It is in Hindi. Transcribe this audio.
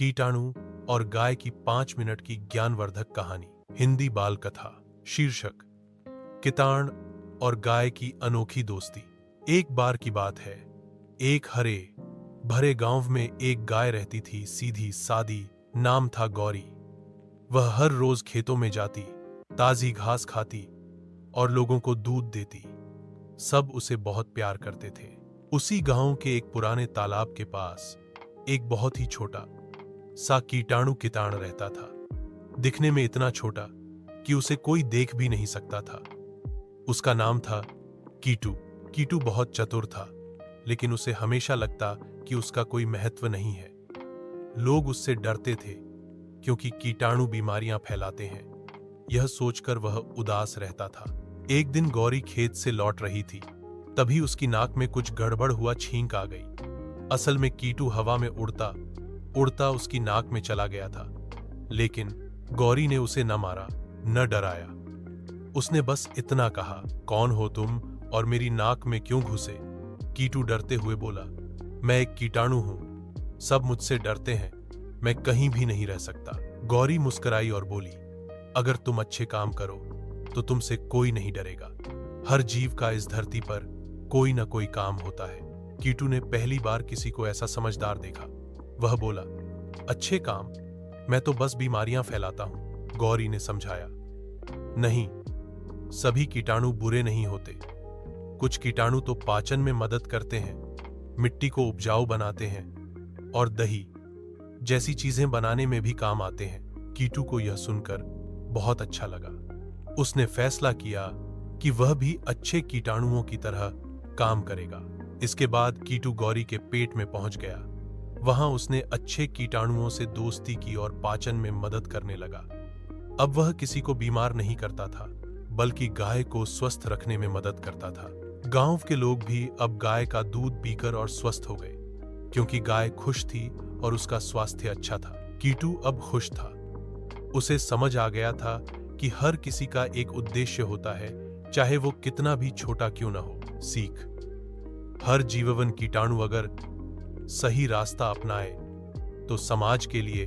कीटाणु और गाय की 5 मिनट की ज्ञानवर्धक कहानी। हिंदी बाल कथा। शीर्षक किताण और गाय की अनोखी दोस्ती। एक बार की बात है, एक हरे भरे गांव में एक गाय रहती थी, सीधी सादी। नाम था गौरी। वह हर रोज खेतों में जाती, ताजी घास खाती और लोगों को दूध देती। सब उसे बहुत प्यार करते थे। उसी गांव के एक पुराने तालाब के पास एक बहुत ही छोटा सा कीटाणु किताण रहता था। दिखने में इतना छोटा कि उसे कोई देख भी नहीं सकता था। उसका नाम था कीटू। कीटू बहुत चतुर था, लेकिन उसे हमेशा लगता कि उसका कोई महत्व नहीं है। लोग उससे डरते थे क्योंकि कीटाणु बीमारियां फैलाते हैं। यह सोचकर वह उदास रहता था। एक दिन गौरी खेत से लौट रही थी, तभी उसकी नाक में कुछ गड़बड़ हुआ छींक आ गई। असल में कीटू हवा में उड़ता उड़ता उसकी नाक में चला गया था, लेकिन गौरी ने उसे न मारा न डराया। उसने बस इतना कहा, कौन हो तुम और मेरी नाक में क्यों घुसे? कीटू डरते हुए बोला, मैं एक कीटाणु हूं, सब मुझसे डरते हैं, मैं कहीं भी नहीं रह सकता। गौरी मुस्कुराई और बोली, अगर तुम अच्छे काम करो तो तुमसे कोई नहीं डरेगा। हर जीव का इस धरती पर कोई न कोई काम होता है। कीटू ने पहली बार किसी को ऐसा समझदार देखा। वह बोला, अच्छे काम? मैं तो बस बीमारियां फैलाता हूं। गौरी ने समझाया, नहीं, सभी कीटाणु बुरे नहीं होते। कुछ कीटाणु तो पाचन में मदद करते हैं, मिट्टी को उपजाऊ बनाते हैं और दही जैसी चीजें बनाने में भी काम आते हैं। कीटू को यह सुनकर बहुत अच्छा लगा। उसने फैसला किया कि वह भी अच्छे कीटाणुओं की तरह काम करेगा। इसके बाद कीटू गौरी के पेट में पहुंच गया। वहां उसने अच्छे कीटाणुओं से दोस्ती की और पाचन में मदद करने लगा। अब वह किसी को बीमार नहीं करता था, बल्कि गाय को स्वस्थ रखने में मदद करता था। गांव के लोग भी अब गाय का दूध पीकर और स्वस्थ हो गए, क्योंकि गाय खुश थी और उसका स्वास्थ्य अच्छा था। कीटू अब खुश था। उसे समझ आ गया था कि हर किसी का एक उद्देश्य होता है, चाहे वो कितना भी छोटा क्यों न हो। सीख, हर जीववन कीटाणु अगर सही रास्ता अपनाए तो समाज के लिए